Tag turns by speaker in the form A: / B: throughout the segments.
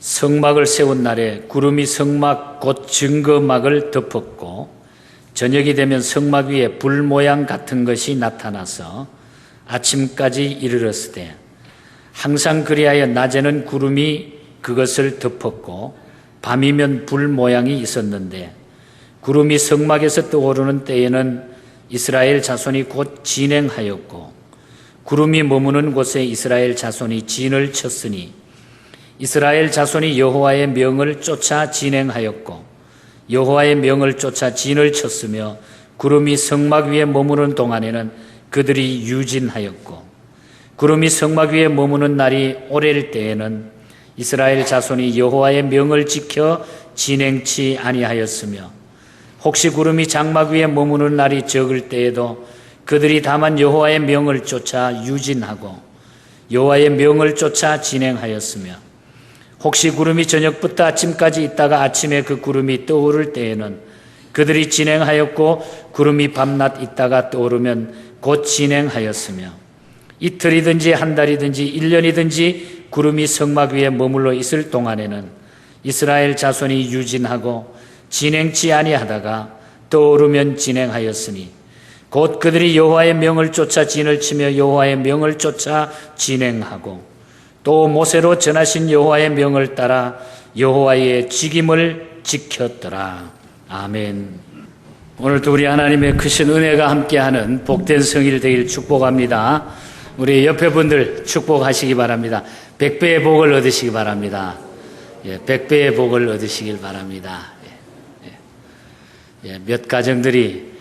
A: 성막을 세운 날에 구름이 성막 곧 증거막을 덮었고 저녁이 되면 성막 위에 불 모양 같은 것이 나타나서 아침까지 이르렀으되 항상 그리하여 낮에는 구름이 그것을 덮었고 밤이면 불 모양이 있었는데 구름이 성막에서 떠오르는 때에는 이스라엘 자손이 곧 진행하였고 구름이 머무는 곳에 이스라엘 자손이 진을 쳤으니 이스라엘 자손이 여호와의 명을 쫓아 진행하였고 여호와의 명을 쫓아 진을 쳤으며 구름이 성막 위에 머무는 동안에는 그들이 유진하였고 구름이 성막 위에 머무는 날이 오래일 때에는 이스라엘 자손이 여호와의 명을 지켜 진행치 아니하였으며 혹시 구름이 장막 위에 머무는 날이 적을 때에도 그들이 다만 여호와의 명을 쫓아 유진하고 여호와의 명을 쫓아 진행하였으며 혹시 구름이 저녁부터 아침까지 있다가 아침에 그 구름이 떠오를 때에는 그들이 진행하였고 구름이 밤낮 있다가 떠오르면 곧 진행하였으며 이틀이든지 한 달이든지 1년이든지 구름이 성막 위에 머물러 있을 동안에는 이스라엘 자손이 유진하고 진행치 아니하다가 떠오르면 진행하였으니 곧 그들이 여호와의 명을 쫓아 진을 치며 여호와의 명을 쫓아 진행하고 또 모세로 전하신 여호와의 명을 따라 여호와의 직임을 지켰더라. 아멘. 오늘도 우리 하나님의 크신 은혜가 함께하는 복된 성일 되길 축복합니다. 우리 옆에 분들 축복하시기 바랍니다. 100배의 복을 얻으시기 바랍니다. 100배의 복을 얻으시길 바랍니다. 몇 가정들이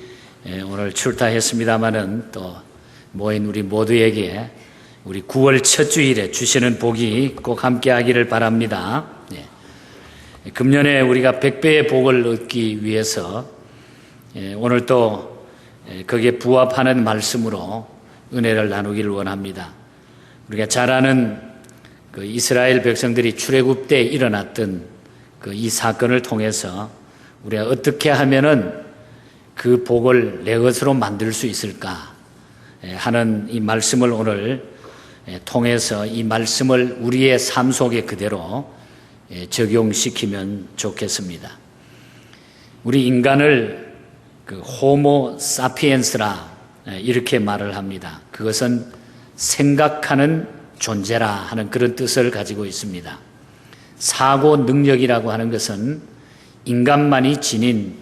A: 오늘 출타했습니다마는 또 모인 우리 모두에게 우리 9월 첫 주일에 주시는 복이 꼭 함께하기를 바랍니다. 금년에 우리가 100배의 복을 얻기 위해서 오늘 또 거기에 부합하는 말씀으로 은혜를 나누기를 원합니다. 우리가 잘 아는 그 이스라엘 백성들이 출애굽 때 일어났던 그 이 사건을 통해서 우리가 어떻게 하면은 그 복을 내 것으로 만들 수 있을까 하는 이 말씀을 오늘 통해서 이 말씀을 우리의 삶 속에 그대로 적용시키면 좋겠습니다. 우리 인간을 그 호모 사피엔스라 이렇게 말을 합니다. 그것은 생각하는 존재라 하는 그런 뜻을 가지고 있습니다. 사고 능력이라고 하는 것은 인간만이 지닌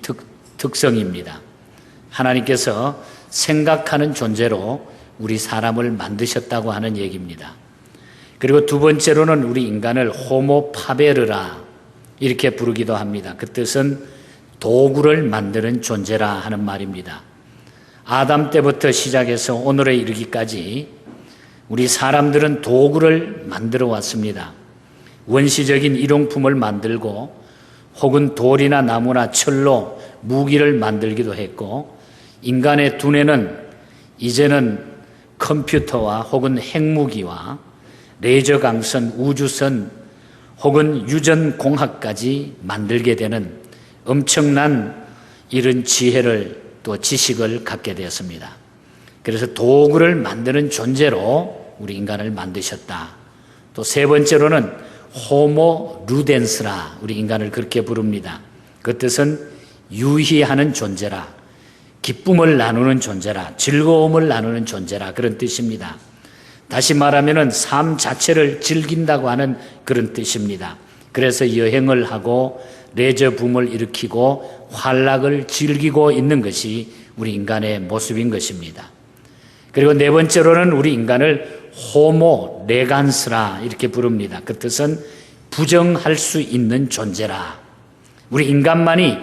A: 특성입니다. 하나님께서 생각하는 존재로 우리 사람을 만드셨다고 하는 얘기입니다. 그리고 두 번째로는 우리 인간을 호모 파베르라 이렇게 부르기도 합니다. 그 뜻은 도구를 만드는 존재라 하는 말입니다. 아담 때부터 시작해서 오늘에 이르기까지 우리 사람들은 도구를 만들어 왔습니다. 원시적인 일용품을 만들고 혹은 돌이나 나무나 철로 무기를 만들기도 했고 인간의 두뇌는 이제는 컴퓨터와 혹은 핵무기와 레이저 강선, 우주선 혹은 유전공학까지 만들게 되는 엄청난 이런 지혜를 또 지식을 갖게 되었습니다. 그래서 도구를 만드는 존재로 우리 인간을 만드셨다. 또 세 번째로는 호모 루덴스라 우리 인간을 그렇게 부릅니다. 그 뜻은 유희하는 존재라, 기쁨을 나누는 존재라, 즐거움을 나누는 존재라 그런 뜻입니다. 다시 말하면은 삶 자체를 즐긴다고 하는 그런 뜻입니다. 그래서 여행을 하고 레저 붐을 일으키고 환락을 즐기고 있는 것이 우리 인간의 모습인 것입니다. 그리고 네 번째로는 우리 인간을 호모 레간스라 이렇게 부릅니다. 그 뜻은 부정할 수 있는 존재라. 우리 인간만이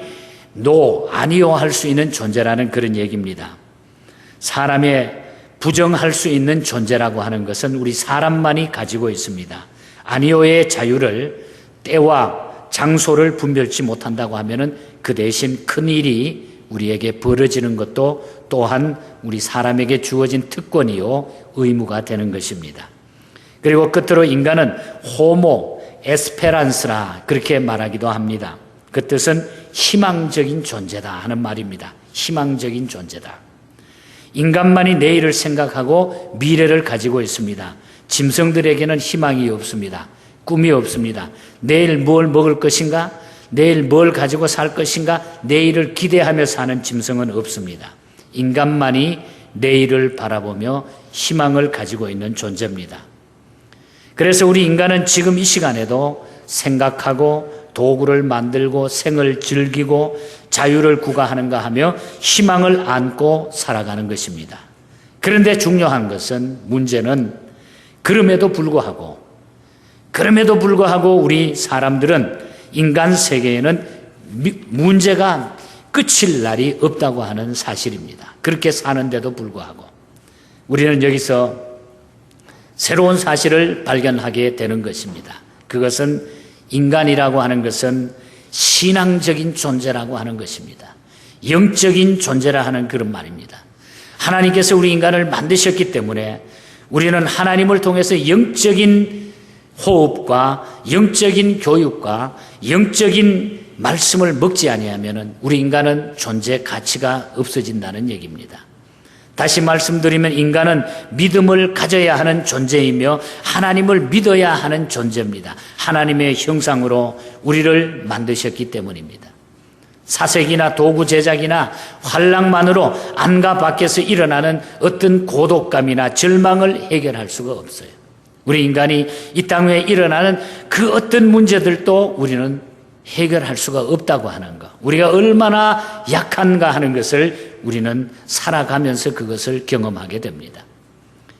A: 노, 아니요 할 수 있는 존재라는 그런 얘기입니다. 사람의 부정할 수 있는 존재라고 하는 것은 우리 사람만이 가지고 있습니다. 아니요의 자유를 때와 장소를 분별치 못한다고 하면은 그 대신 큰일이 우리에게 벌어지는 것도 또한 우리 사람에게 주어진 특권이요 의무가 되는 것입니다. 그리고 끝으로 인간은 호모 에스페란스라 그렇게 말하기도 합니다. 그 뜻은 희망적인 존재다 하는 말입니다. 희망적인 존재다. 인간만이 내일을 생각하고 미래를 가지고 있습니다. 짐승들에게는 희망이 없습니다. 꿈이 없습니다. 내일 뭘 먹을 것인가? 내일 뭘 가지고 살 것인가? 내일을 기대하며 사는 짐승은 없습니다. 인간만이 내일을 바라보며 희망을 가지고 있는 존재입니다. 그래서 우리 인간은 지금 이 시간에도 생각하고 도구를 만들고 생을 즐기고 자유를 구가하는가 하며 희망을 안고 살아가는 것입니다. 그런데 중요한 것은 문제는 그럼에도 불구하고 우리 사람들은 인간 세계에는 문제가 끝일 날이 없다고 하는 사실입니다. 그렇게 사는데도 불구하고 우리는 여기서 새로운 사실을 발견하게 되는 것입니다. 그것은 인간이라고 하는 것은 신앙적인 존재라고 하는 것입니다. 영적인 존재라 하는 그런 말입니다. 하나님께서 우리 인간을 만드셨기 때문에 우리는 하나님을 통해서 영적인 호흡과 영적인 교육과 영적인 말씀을 먹지 아니하면 우리 인간은 존재 가치가 없어진다는 얘기입니다. 다시 말씀드리면 인간은 믿음을 가져야 하는 존재이며 하나님을 믿어야 하는 존재입니다. 하나님의 형상으로 우리를 만드셨기 때문입니다. 사색이나 도구 제작이나 환락만으로 안과 밖에서 일어나는 어떤 고독감이나 절망을 해결할 수가 없어요. 우리 인간이 이 땅 위에 일어나는 그 어떤 문제들도 우리는 해결할 수가 없다고 하는 것, 우리가 얼마나 약한가 하는 것을 우리는 살아가면서 그것을 경험하게 됩니다.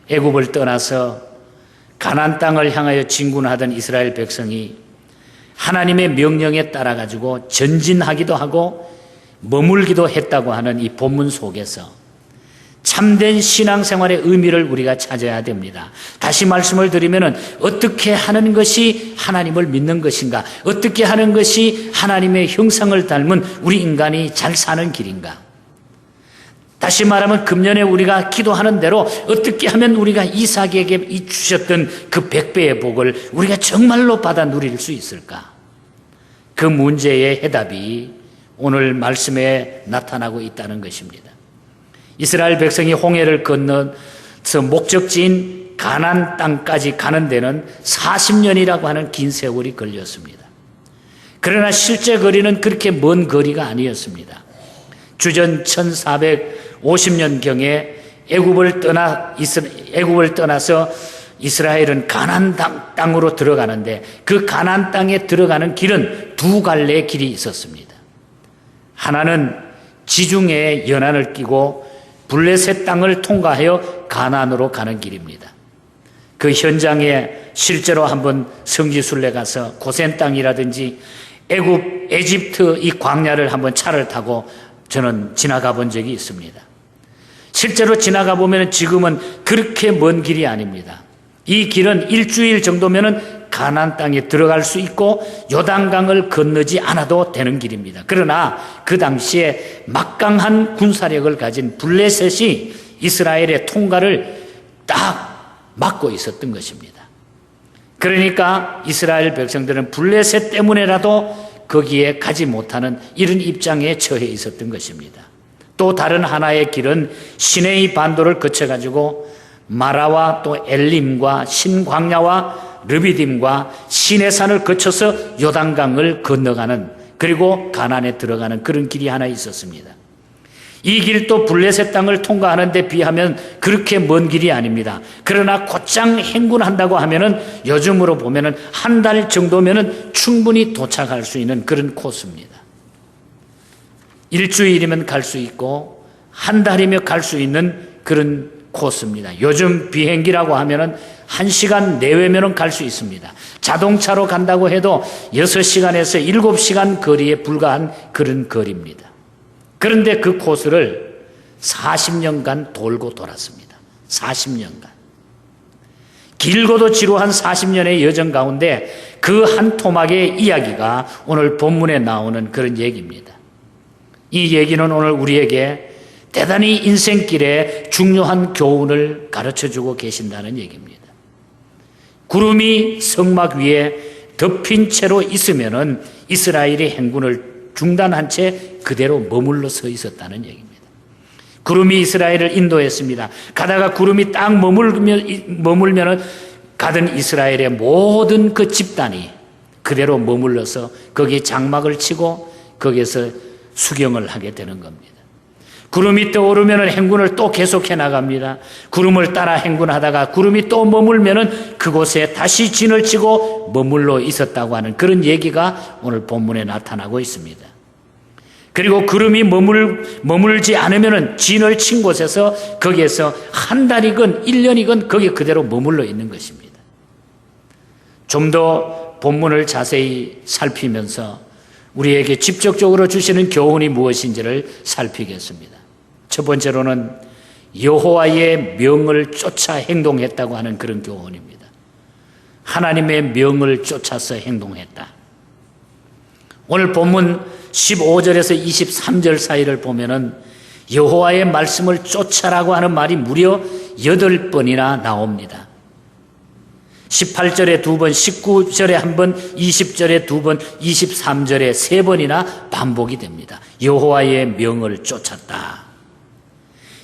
A: 애굽을 떠나서 가나안 땅을 향하여 진군하던 이스라엘 백성이 하나님의 명령에 따라 가지고 전진하기도 하고 머물기도 했다고 하는 이 본문 속에서 참된 신앙생활의 의미를 우리가 찾아야 됩니다. 다시 말씀을 드리면 어떻게 하는 것이 하나님을 믿는 것인가? 어떻게 하는 것이 하나님의 형상을 닮은 우리 인간이 잘 사는 길인가? 다시 말하면 금년에 우리가 기도하는 대로 어떻게 하면 우리가 이삭에게 주셨던 그 100배의 복을 우리가 정말로 받아 누릴 수 있을까? 그 문제의 해답이 오늘 말씀에 나타나고 있다는 것입니다. 이스라엘 백성이 홍해를 건너서 목적지인 가나안 땅까지 가는 데는 40년이라고 하는 긴 세월이 걸렸습니다. 그러나 실제 거리는 그렇게 먼 거리가 아니었습니다. 주전 1450년경에 애굽을 떠나서 이스라엘은 가나안 땅으로 들어가는데 그 가나안 땅에 들어가는 길은 두 갈래의 길이 있었습니다. 하나는 지중해에 연안을 끼고 블레셋 땅을 통과하여 가나안으로 가는 길입니다. 그 현장에 실제로 한번 성지순례 가서 고센 땅이라든지 에집트 이 광야를 한번 차를 타고 저는 지나가 본 적이 있습니다. 실제로 지나가 보면 지금은 그렇게 먼 길이 아닙니다. 이 길은 일주일 정도면은 가나안 땅에 들어갈 수 있고 요단강을 건너지 않아도 되는 길입니다. 그러나 그 당시에 막강한 군사력을 가진 블레셋이 이스라엘의 통과를 딱 막고 있었던 것입니다. 그러니까 이스라엘 백성들은 블레셋 때문에라도 거기에 가지 못하는 이런 입장에 처해 있었던 것입니다. 또 다른 하나의 길은 시내이 반도를 거쳐가지고 마라와 또 엘림과 신광야와 르비딤과 시내산을 거쳐서 요단강을 건너가는, 그리고 가나안에 들어가는 그런 길이 하나 있었습니다. 이 길도 블레셋 땅을 통과하는 데 비하면 그렇게 먼 길이 아닙니다. 그러나 곧장 행군한다고 하면은 요즘으로 보면은 한 달 정도면은 충분히 도착할 수 있는 그런 코스입니다. 일주일이면 갈 수 있고 한 달이면 갈 수 있는 그런 코스입니다. 요즘 비행기라고 하면은 1시간 내외면은 갈 수 있습니다. 자동차로 간다고 해도 6시간에서 7시간 거리에 불과한 그런 거리입니다. 그런데 그 코스를 40년간 돌고 돌았습니다. 40년간. 길고도 지루한 40년의 여정 가운데 그 한 토막의 이야기가 오늘 본문에 나오는 그런 얘기입니다. 이 얘기는 오늘 우리에게 대단히 인생길에 중요한 교훈을 가르쳐주고 계신다는 얘기입니다. 구름이 성막 위에 덮인 채로 있으면은 이스라엘의 행군을 중단한 채 그대로 머물러 서 있었다는 얘기입니다. 구름이 이스라엘을 인도했습니다. 가다가 구름이 딱 머물면은 가던 이스라엘의 모든 그 집단이 그대로 머물러서 거기에 장막을 치고 거기에서 수경을 하게 되는 겁니다. 구름이 떠오르면 행군을 또 계속해 나갑니다. 구름을 따라 행군하다가 구름이 또 머물면 그곳에 다시 진을 치고 머물러 있었다고 하는 그런 얘기가 오늘 본문에 나타나고 있습니다. 그리고 구름이 머물지 않으면 진을 친 곳에서 거기에서 한 달이건 1년이건 거기에 그대로 머물러 있는 것입니다. 좀 더 본문을 자세히 살피면서 우리에게 직접적으로 주시는 교훈이 무엇인지를 살피겠습니다. 첫 번째로는 여호와의 명을 쫓아 행동했다고 하는 그런 교훈입니다. 하나님의 명을 쫓아서 행동했다. 오늘 본문 15절에서 23절 사이를 보면은 여호와의 말씀을 쫓아라고 하는 말이 무려 8번이나 나옵니다. 18절에 2번, 19절에 1번, 20절에 2번, 23절에 3번이나 반복이 됩니다. 여호와의 명을 쫓았다.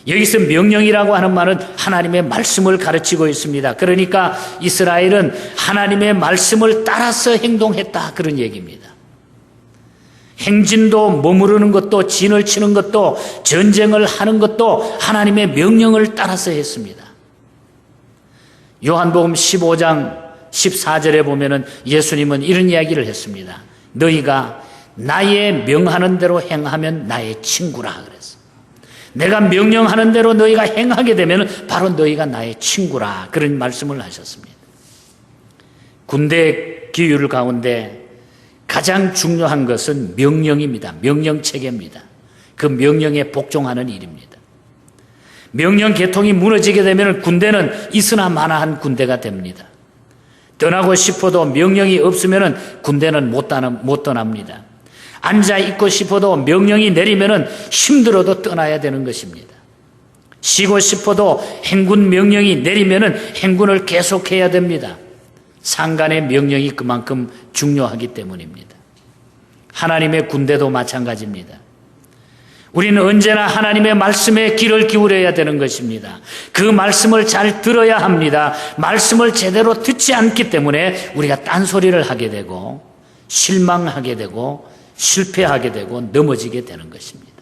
A: 여기서 명령이라고 하는 말은 하나님의 말씀을 가르치고 있습니다. 그러니까 이스라엘은 하나님의 말씀을 따라서 행동했다, 그런 얘기입니다. 행진도 머무르는 것도 진을 치는 것도 전쟁을 하는 것도 하나님의 명령을 따라서 했습니다. 요한복음 15장 14절에 보면은 예수님은 이런 이야기를 했습니다. 너희가 나의 명하는 대로 행하면 나의 친구라 그랬어. 내가 명령하는 대로 너희가 행하게 되면 바로 너희가 나의 친구라, 그런 말씀을 하셨습니다. 군대 기율 가운데 가장 중요한 것은 명령입니다. 명령체계입니다. 그 명령에 복종하는 일입니다. 명령 계통이 무너지게 되면 군대는 있으나 마나한 군대가 됩니다. 떠나고 싶어도 명령이 없으면 군대는 못 떠납니다. 앉아 있고 싶어도 명령이 내리면 힘들어도 떠나야 되는 것입니다. 쉬고 싶어도 행군 명령이 내리면 행군을 계속해야 됩니다. 상간의 명령이 그만큼 중요하기 때문입니다. 하나님의 군대도 마찬가지입니다. 우리는 언제나 하나님의 말씀에 귀를 기울여야 되는 것입니다. 그 말씀을 잘 들어야 합니다. 말씀을 제대로 듣지 않기 때문에 우리가 딴소리를 하게 되고 실망하게 되고 실패하게 되고 넘어지게 되는 것입니다.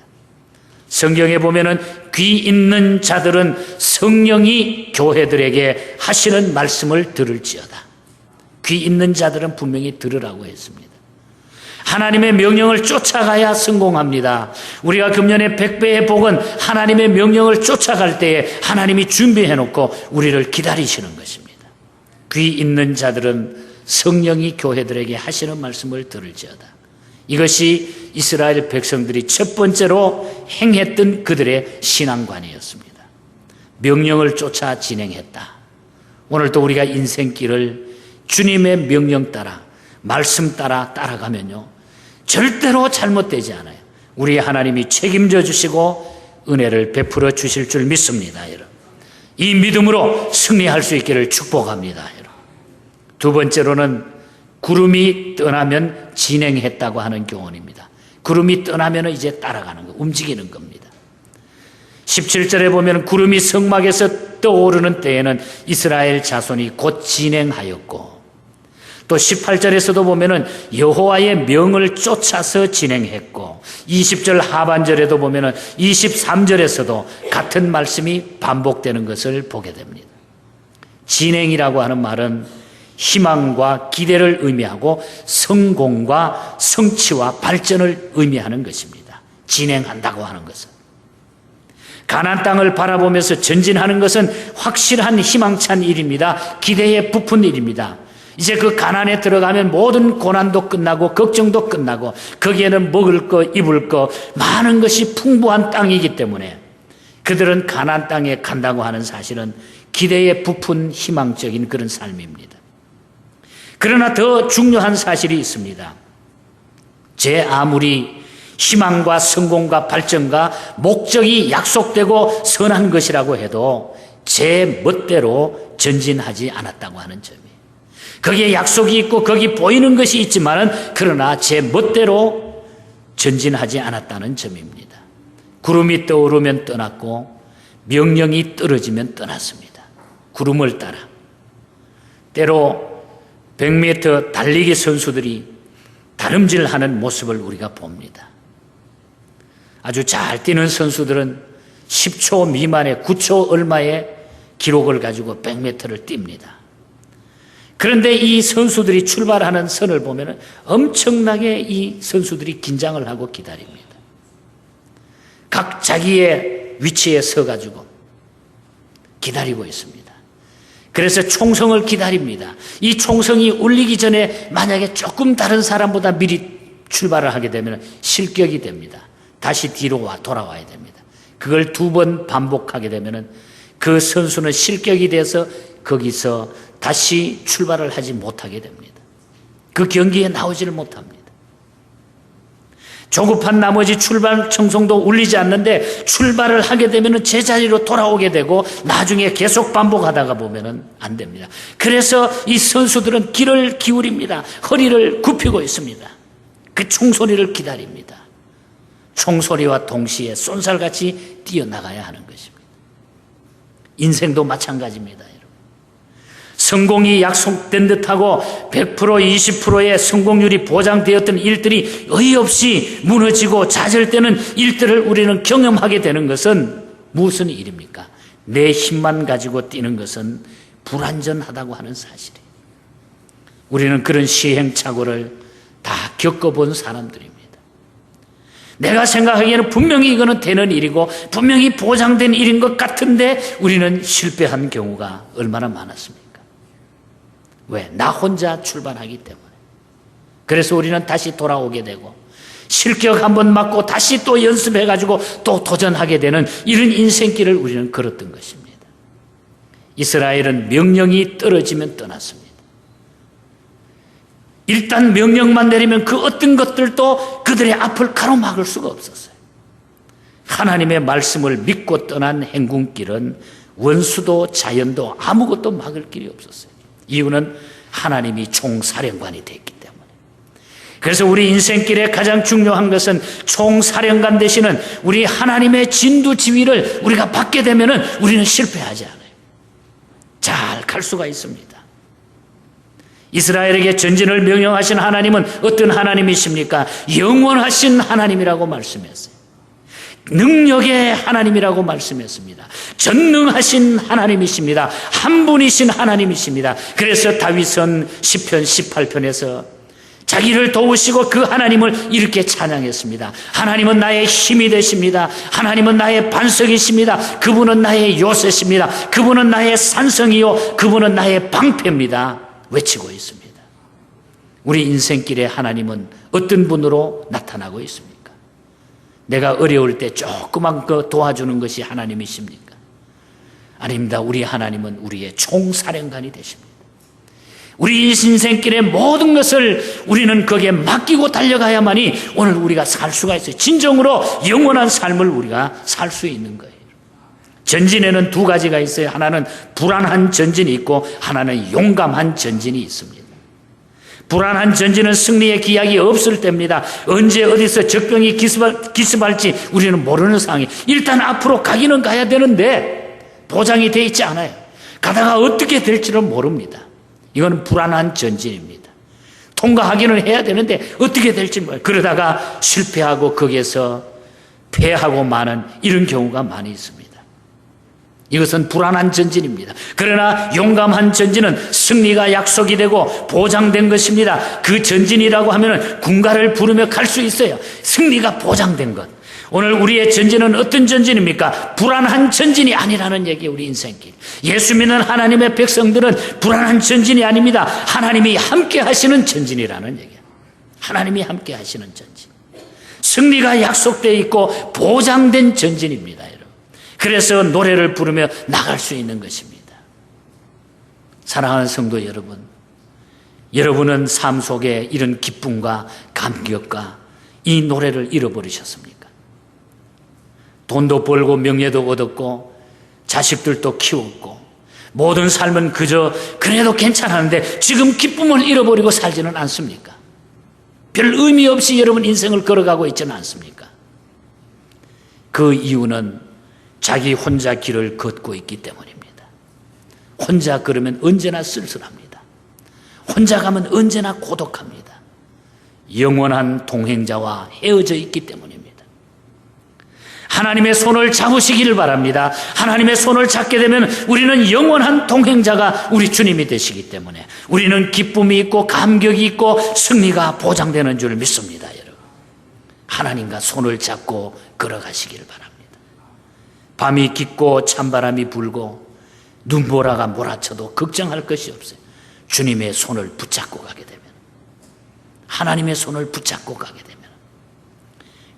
A: 성경에 보면은 귀 있는 자들은 성령이 교회들에게 하시는 말씀을 들을지어다. 귀 있는 자들은 분명히 들으라고 했습니다. 하나님의 명령을 쫓아가야 성공합니다. 우리가 금년에 100배의 복은 하나님의 명령을 쫓아갈 때에 하나님이 준비해놓고 우리를 기다리시는 것입니다. 귀 있는 자들은 성령이 교회들에게 하시는 말씀을 들을지어다. 이것이 이스라엘 백성들이 첫 번째로 행했던 그들의 신앙관이었습니다. 명령을 쫓아 진행했다. 오늘도 우리가 인생길을 주님의 명령 따라, 말씀 따라 따라가면요, 절대로 잘못되지 않아요. 우리 하나님이 책임져 주시고 은혜를 베풀어 주실 줄 믿습니다, 여러분. 이 믿음으로 승리할 수 있기를 축복합니다, 여러분. 두 번째로는 구름이 떠나면 진행했다고 하는 교훈입니다. 구름이 떠나면 이제 따라가는 거, 움직이는 겁니다. 17절에 보면 구름이 성막에서 떠오르는 때에는 이스라엘 자손이 곧 진행하였고, 또 18절에서도 보면은 여호와의 명을 쫓아서 진행했고, 20절 하반절에도 보면은 23절에서도 같은 말씀이 반복되는 것을 보게 됩니다. 진행이라고 하는 말은 희망과 기대를 의미하고 성공과 성취와 발전을 의미하는 것입니다. 진행한다고 하는 것은. 가나안 땅을 바라보면서 전진하는 것은 확실한 희망찬 일입니다. 기대에 부푼 일입니다. 이제 그 가나안에 들어가면 모든 고난도 끝나고 걱정도 끝나고 거기에는 먹을 거 입을 거 많은 것이 풍부한 땅이기 때문에 그들은 가나안 땅에 간다고 하는 사실은 기대에 부푼 희망적인 그런 삶입니다. 그러나 더 중요한 사실이 있습니다. 제 아무리 희망과 성공과 발전과 목적이 약속되고 선한 것이라고 해도 제 멋대로 전진하지 않았다고 하는 점이에요. 거기에 약속이 있고 거기 보이는 것이 있지만은 그러나 제 멋대로 전진하지 않았다는 점입니다. 구름이 떠오르면 떠났고 명령이 떨어지면 떠났습니다. 구름을 따라. 때로 100m 달리기 선수들이 다름질하는 모습을 우리가 봅니다. 아주 잘 뛰는 선수들은 10초 미만의 9초 얼마의 기록을 가지고 100m를 뜁니다. 그런데 이 선수들이 출발하는 선을 보면 엄청나게 이 선수들이 긴장을 하고 기다립니다. 각 자기의 위치에 서가지고 기다리고 있습니다. 그래서 총성을 기다립니다. 이 총성이 울리기 전에 만약에 조금 다른 사람보다 미리 출발을 하게 되면 실격이 됩니다. 다시 뒤로 돌아와야 됩니다. 그걸 2번 반복하게 되면 그 선수는 실격이 돼서 거기서 다시 출발을 하지 못하게 됩니다. 그 경기에 나오지를 못합니다. 조급한 나머지 출발 청송도 울리지 않는데 출발을 하게 되면 제자리로 돌아오게 되고 나중에 계속 반복하다가 보면 안 됩니다. 그래서 이 선수들은 귀를 기울입니다. 허리를 굽히고 있습니다. 그 총소리를 기다립니다. 총소리와 동시에 쏜살같이 뛰어나가야 하는 것입니다. 인생도 마찬가지입니다. 여러분. 성공이 약속된 듯하고 100% 20%의 성공률이 보장되었던 일들이 어이없이 무너지고 좌절되는 일들을 우리는 경험하게 되는 것은 무슨 일입니까? 내 힘만 가지고 뛰는 것은 불완전하다고 하는 사실이에요. 우리는 그런 시행착오를 다 겪어본 사람들입니다. 내가 생각하기에는 분명히 이거는 되는 일이고 분명히 보장된 일인 것 같은데 우리는 실패한 경우가 얼마나 많았습니까? 왜? 나 혼자 출발하기 때문에. 그래서 우리는 다시 돌아오게 되고 실격 한번 맞고 다시 또 연습해가지고 또 도전하게 되는 이런 인생길을 우리는 걸었던 것입니다. 이스라엘은 명령이 떨어지면 떠났습니다. 일단 명령만 내리면 그 어떤 것들도 그들의 앞을 가로막을 수가 없었어요. 하나님의 말씀을 믿고 떠난 행군길은 원수도 자연도 아무것도 막을 길이 없었어요. 이유는 하나님이 총사령관이 됐기 때문에. 그래서 우리 인생길에 가장 중요한 것은 총사령관 되시는 우리 하나님의 진두지휘를 우리가 받게 되면 우리는 실패하지 않아요. 잘 갈 수가 있습니다. 이스라엘에게 전진을 명령하신 하나님은 어떤 하나님이십니까? 영원하신 하나님이라고 말씀했어요. 능력의 하나님이라고 말씀했습니다. 전능하신 하나님이십니다. 한 분이신 하나님이십니다. 그래서 다윗은 시편 18편에서 자기를 도우시고 그 하나님을 이렇게 찬양했습니다. 하나님은 나의 힘이 되십니다. 하나님은 나의 반석이십니다. 그분은 나의 요새십니다. 그분은 나의 산성이요 그분은 나의 방패입니다. 외치고 있습니다. 우리 인생길에 하나님은 어떤 분으로 나타나고 있습니까? 내가 어려울 때 조그만 거 도와주는 것이 하나님이십니까? 아닙니다. 우리 하나님은 우리의 총사령관이 되십니다. 우리 인생길의 모든 것을 우리는 거기에 맡기고 달려가야만이 오늘 우리가 살 수가 있어요. 진정으로 영원한 삶을 우리가 살 수 있는 거예요. 전진에는 2가지가 있어요. 하나는 불안한 전진이 있고 하나는 용감한 전진이 있습니다. 불안한 전진은 승리의 기약이 없을 때입니다. 언제 어디서 적병이 기습할지 우리는 모르는 상황이 일단 앞으로 가기는 가야 되는데 보장이 되어 있지 않아요. 가다가 어떻게 될지는 모릅니다. 이건 불안한 전진입니다. 통과하기는 해야 되는데 어떻게 될지 몰라요. 그러다가 실패하고 거기에서 패하고 마는 이런 경우가 많이 있습니다. 이것은 불안한 전진입니다. 그러나 용감한 전진은 승리가 약속이 되고 보장된 것입니다. 그 전진이라고 하면 군가를 부르며 갈 수 있어요. 승리가 보장된 것. 오늘 우리의 전진은 어떤 전진입니까? 불안한 전진이 아니라는 얘기예요. 우리 인생길. 예수 믿는 하나님의 백성들은 불안한 전진이 아닙니다. 하나님이 함께 하시는 전진이라는 얘기예요. 하나님이 함께 하시는 전진. 승리가 약속되어 있고 보장된 전진입니다. 여러분. 그래서 노래를 부르며 나갈 수 있는 것입니다. 사랑하는 성도 여러분, 여러분은 삶 속에 이런 기쁨과 감격과 이 노래를 잃어버리셨습니까? 돈도 벌고 명예도 얻었고 자식들도 키웠고 모든 삶은 그저 그래도 괜찮았는데 지금 기쁨을 잃어버리고 살지는 않습니까? 별 의미 없이 여러분 인생을 걸어가고 있지는 않습니까? 그 이유는 자기 혼자 길을 걷고 있기 때문입니다. 혼자 걸으면 언제나 쓸쓸합니다. 혼자 가면 언제나 고독합니다. 영원한 동행자와 헤어져 있기 때문입니다. 하나님의 손을 잡으시기를 바랍니다. 하나님의 손을 잡게 되면 우리는 영원한 동행자가 우리 주님이 되시기 때문에 우리는 기쁨이 있고 감격이 있고 승리가 보장되는 줄 믿습니다. 여러분, 하나님과 손을 잡고 걸어가시기를 바랍니다. 밤이 깊고 찬바람이 불고 눈보라가 몰아쳐도 걱정할 것이 없어요. 주님의 손을 붙잡고 가게 되면, 하나님의 손을 붙잡고 가게 되면,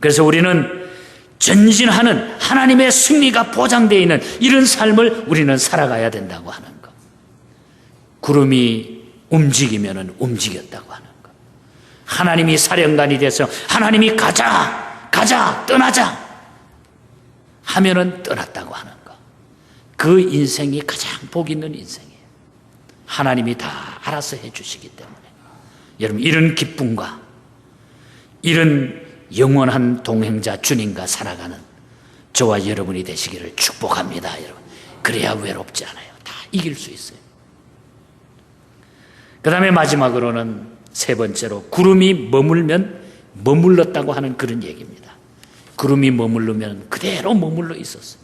A: 그래서 우리는 전진하는 하나님의 승리가 보장되어 있는 이런 삶을 우리는 살아가야 된다고 하는 것. 구름이 움직이면 움직였다고 하는 것. 하나님이 사령관이 돼서 하나님이 가자 떠나자 하면은 떠났다고 하는 것. 그 인생이 가장 복 있는 인생이에요. 하나님이 다 알아서 해주시기 때문에 여러분, 이런 기쁨과 이런 영원한 동행자 주님과 살아가는 저와 여러분이 되시기를 축복합니다. 여러분, 그래야 외롭지 않아요. 다 이길 수 있어요. 그 다음에 마지막으로는 세 번째로 구름이 머물면 머물렀다고 하는 그런 얘기입니다. 구름이 머무르면 그대로 머물러 있었어요.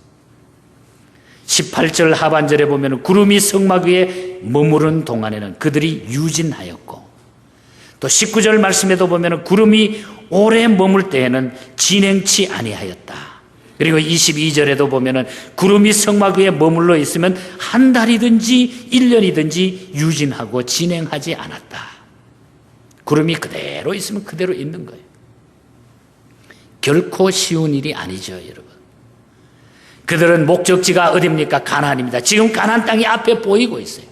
A: 18절 하반절에 보면 구름이 성막 위에 머무른 동안에는 그들이 유진하였고, 또 19절 말씀에도 보면 구름이 오래 머물 때에는 진행치 아니하였다. 그리고 22절에도 보면 구름이 성막 위에 머물러 있으면 한 달이든지 1년이든지 유진하고 진행하지 않았다. 구름이 그대로 있으면 그대로 있는 거예요. 결코 쉬운 일이 아니죠, 여러분. 그들은 목적지가 어디입니까? 가나안입니다. 지금 가나안 땅이 앞에 보이고 있어요.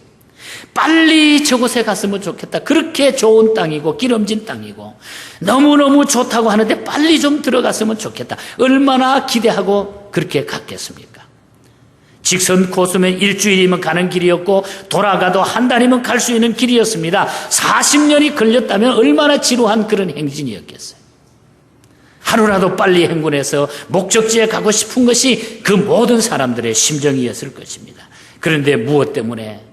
A: 빨리 저곳에 갔으면 좋겠다. 그렇게 좋은 땅이고 기름진 땅이고 너무너무 좋다고 하는데 빨리 좀 들어갔으면 좋겠다. 얼마나 기대하고 그렇게 갔겠습니까? 직선 코스면 일주일이면 가는 길이었고 돌아가도 한 달이면 갈 수 있는 길이었습니다. 40년이 걸렸다면 얼마나 지루한 그런 행진이었겠어요. 하루라도 빨리 행군해서 목적지에 가고 싶은 것이 그 모든 사람들의 심정이었을 것입니다. 그런데 무엇 때문에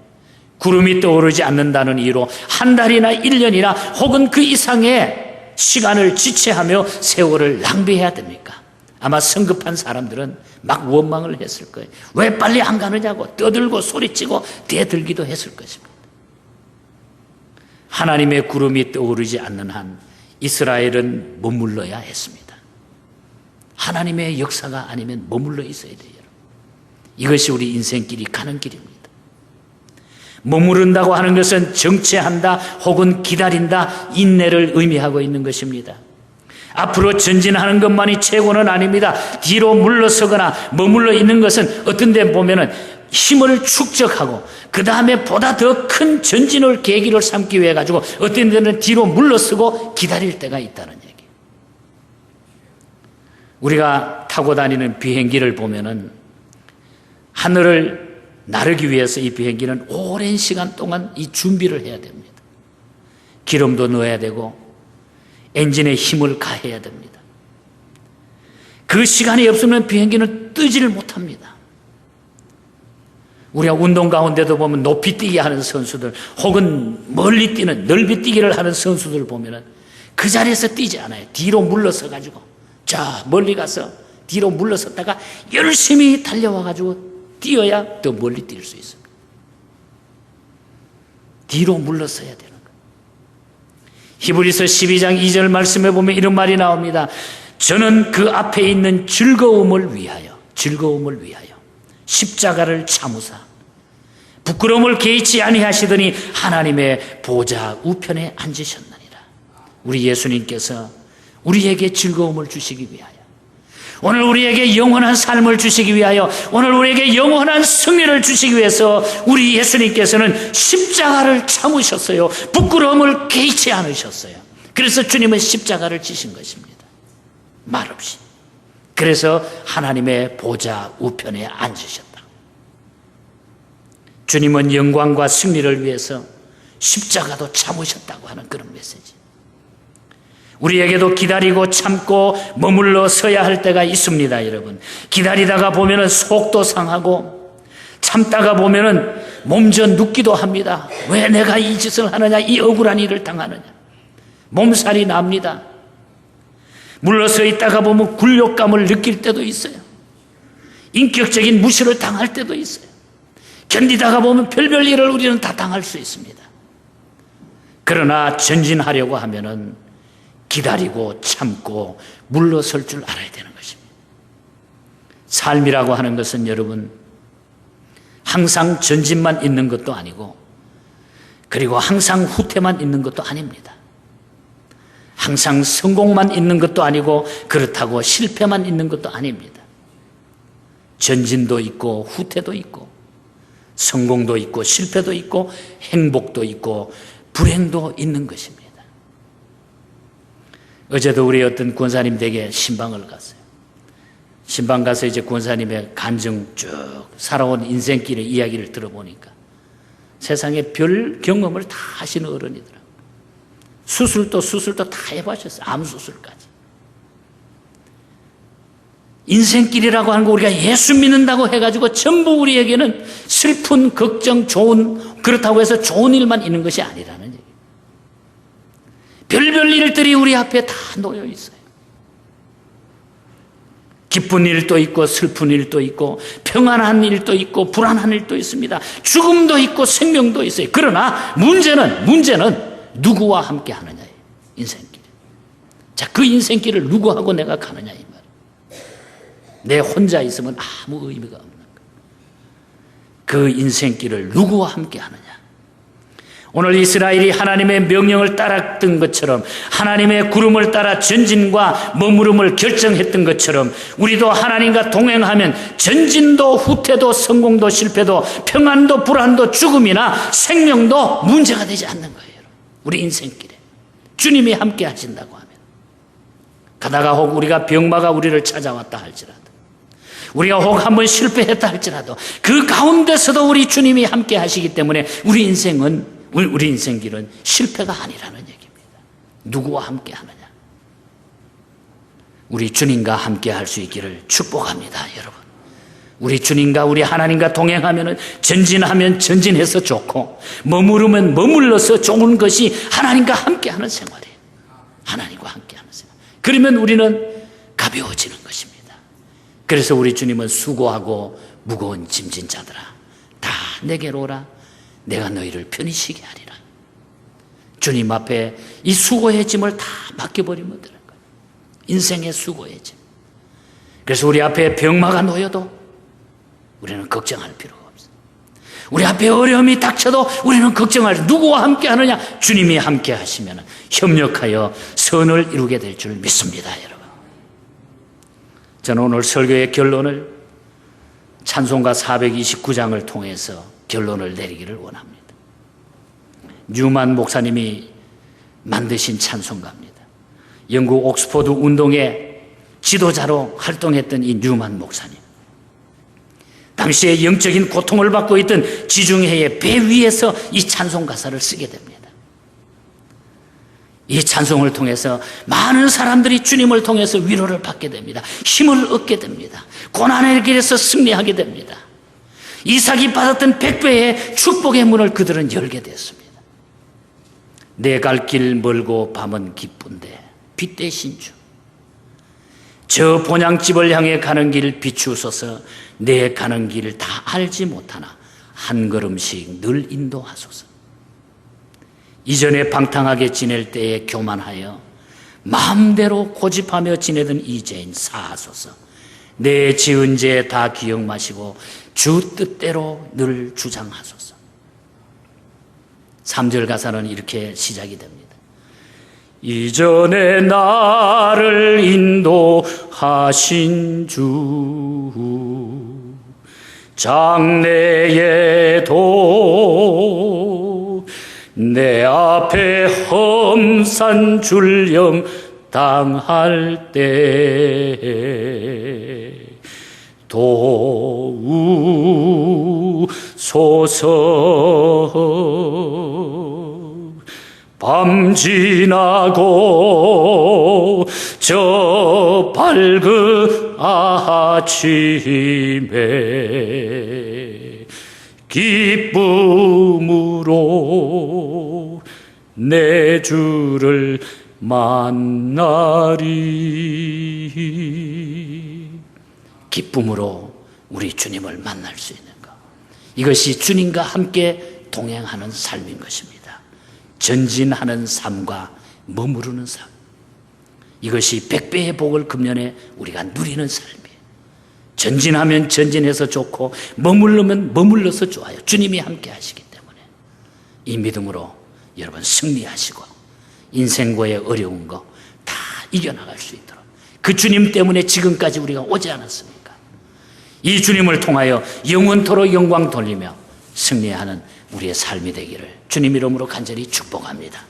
A: 구름이 떠오르지 않는다는 이유로 한 달이나 1년이나 혹은 그 이상의 시간을 지체하며 세월을 낭비해야 됩니까? 아마 성급한 사람들은 막 원망을 했을 거예요. 왜 빨리 안 가느냐고 떠들고 소리치고 대들기도 했을 것입니다. 하나님의 구름이 떠오르지 않는 한 이스라엘은 머물러야 했습니다. 하나님의 역사가 아니면 머물러 있어야 돼요. 이것이 우리 인생길이 가는 길입니다. 머무른다고 하는 것은 정체한다 혹은 기다린다, 인내를 의미하고 있는 것입니다. 앞으로 전진하는 것만이 최고는 아닙니다. 뒤로 물러서거나 머물러 있는 것은 어떤 데 보면은 힘을 축적하고 그 다음에 보다 더 큰 전진을 계기를 삼기 위해 가지고 어떤 데는 뒤로 물러서고 기다릴 때가 있다는 얘기예요. 우리가 타고 다니는 비행기를 보면은 하늘을 나르기 위해서 이 비행기는 오랜 시간 동안 이 준비를 해야 됩니다. 기름도 넣어야 되고 엔진에 힘을 가해야 됩니다. 그 시간이 없으면 비행기는 뜨지를 못합니다. 우리가 운동 가운데도 보면 높이 뛰기 하는 선수들 혹은 멀리 뛰는 넓이 뛰기를 하는 선수들 보면 그 자리에서 뛰지 않아요. 뒤로 물러서 가지고 저 멀리 가서 뒤로 물러섰다가 열심히 달려와 가지고 뛰어야 더 멀리 뛸 수 있습니다. 뒤로 물러서야 되는 거예요. 히브리서 12장 2절 말씀에 보면 이런 말이 나옵니다. 저는 그 앞에 있는 즐거움을 위하여 십자가를 참으사 부끄러움을 개의치 아니하시더니 하나님의 보좌 우편에 앉으셨느니라. 우리 예수님께서 우리에게 즐거움을 주시기 위하여, 오늘 우리에게 영원한 삶을 주시기 위하여, 오늘 우리에게 영원한 승리를 주시기 위해서 우리 예수님께서는 십자가를 참으셨어요. 부끄러움을 개의치 않으셨어요. 그래서 주님은 십자가를 지신 것입니다. 말없이. 그래서 하나님의 보좌 우편에 앉으셨다. 주님은 영광과 승리를 위해서 십자가도 참으셨다고 하는 그런 메시지. 우리에게도 기다리고 참고 머물러 서야 할 때가 있습니다, 여러분. 기다리다가 보면은 속도 상하고 참다가 보면은 몸져 눕기도 합니다. 왜 내가 이 짓을 하느냐, 이 억울한 일을 당하느냐. 몸살이 납니다. 물러서 있다가 보면 굴욕감을 느낄 때도 있어요. 인격적인 무시를 당할 때도 있어요. 견디다가 보면 별별 일을 우리는 다 당할 수 있습니다. 그러나 전진하려고 하면은 기다리고 참고 물러설 줄 알아야 되는 것입니다. 삶이라고 하는 것은 여러분 항상 전진만 있는 것도 아니고 그리고 항상 후퇴만 있는 것도 아닙니다. 항상 성공만 있는 것도 아니고 그렇다고 실패만 있는 것도 아닙니다. 전진도 있고 후퇴도 있고 성공도 있고 실패도 있고 행복도 있고 불행도 있는 것입니다. 어제도 우리 어떤 권사님 댁에 신방을 갔어요. 신방 가서 이제 권사님의 간증 쭉 살아온 인생길의 이야기를 들어보니까 세상에 별 경험을 다 하시는 어른이더라고요. 수술도 다 해보셨어요. 암 수술까지. 인생길이라고 하는 거 우리가 예수 믿는다고 해가지고 전부 우리에게는 슬픈 걱정 좋은 그렇다고 해서 좋은 일만 있는 것이 아니라는 얘기예요. 별별 일들이 우리 앞에 다 놓여 있어요. 기쁜 일도 있고 슬픈 일도 있고 평안한 일도 있고 불안한 일도 있습니다. 죽음도 있고 생명도 있어요. 그러나 문제는 누구와 함께 하느냐예요. 인생길. 자, 그 인생길을 누구하고 내가 가느냐 이 말이에요. 내 혼자 있으면 아무 의미가 없는 거예요. 그 인생길을 누구와 함께 하느냐. 오늘 이스라엘이 하나님의 명령을 따랐던 것처럼 하나님의 구름을 따라 전진과 머무름을 결정했던 것처럼 우리도 하나님과 동행하면 전진도 후퇴도 성공도 실패도 평안도 불안도 죽음이나 생명도 문제가 되지 않는 거예요. 우리 인생길에 주님이 함께 하신다고 하면 가다가 혹 우리가 병마가 우리를 찾아왔다 할지라도 우리가 혹 한번 실패했다 할지라도 그 가운데서도 우리 주님이 함께 하시기 때문에 우리 인생길은 실패가 아니라는 얘기입니다. 누구와 함께 하느냐? 우리 주님과 함께 할 수 있기를 축복합니다, 여러분. 우리 주님과 우리 하나님과 동행하면 전진하면 전진해서 좋고 머무르면 머물러서 좋은 것이 하나님과 함께하는 생활이에요. 하나님과 함께하는 생활. 그러면 우리는 가벼워지는 것입니다. 그래서 우리 주님은 수고하고 무거운 짐진 자들아 다 내게로 오라. 내가 너희를 편히 쉬게 하리라. 주님 앞에 이 수고의 짐을 다 맡겨버리면 되는 거예요. 인생의 수고의 짐. 그래서 우리 앞에 병마가 놓여도 우리는 걱정할 필요가 없어요. 우리 앞에 어려움이 닥쳐도 우리는 걱정할 누구와 함께 하느냐? 주님이 함께 하시면 협력하여 선을 이루게 될 줄 믿습니다, 여러분. 저는 오늘 설교의 결론을 찬송가 429장을 통해서 결론을 내리기를 원합니다. 뉴만 목사님이 만드신 찬송가입니다. 영국 옥스퍼드 운동의 지도자로 활동했던 이 뉴만 목사님. 당시에 영적인 고통을 받고 있던 지중해의 배 위에서 이 찬송 가사를 쓰게 됩니다. 이 찬송을 통해서 많은 사람들이 주님을 통해서 위로를 받게 됩니다. 힘을 얻게 됩니다. 고난의 길에서 승리하게 됩니다. 이삭이 받았던 100배의 축복의 문을 그들은 열게 됐습니다. 내 갈 길 멀고 밤은 기쁜데 빛 대신 주, 저 본향집을 향해 가는 길 비추소서. 내 가는 길 다 알지 못하나 한 걸음씩 늘 인도하소서. 이전에 방탕하게 지낼 때에 교만하여 마음대로 고집하며 지내던 이제인 사하소서. 내 지은 죄 다 기억 마시고 주 뜻대로 늘 주장하소서. 3절 가사는 이렇게 시작이 됩니다. 이전에 나를 인도하신 주, 장래에도 내 앞에 험산 줄령 당할 때 도우소서. 밤 지나고 저 밝은 아침에 기쁨으로 내 주를 만나리. 기쁨으로 우리 주님을 만날 수 있는 것, 이것이 주님과 함께 동행하는 삶인 것입니다. 전진하는 삶과 머무르는 삶, 이것이 100배의 복을 금년에 우리가 누리는 삶이에요. 전진하면 전진해서 좋고 머물르면 머물러서 좋아요. 주님이 함께 하시기 때문에 이 믿음으로 여러분 승리하시고 인생과의 어려운 거 다 이겨나갈 수 있도록, 그 주님 때문에 지금까지 우리가 오지 않았습니까? 이 주님을 통하여 영원토록 영광 돌리며 승리하는 우리의 삶이 되기를 주님 이름으로 간절히 축복합니다.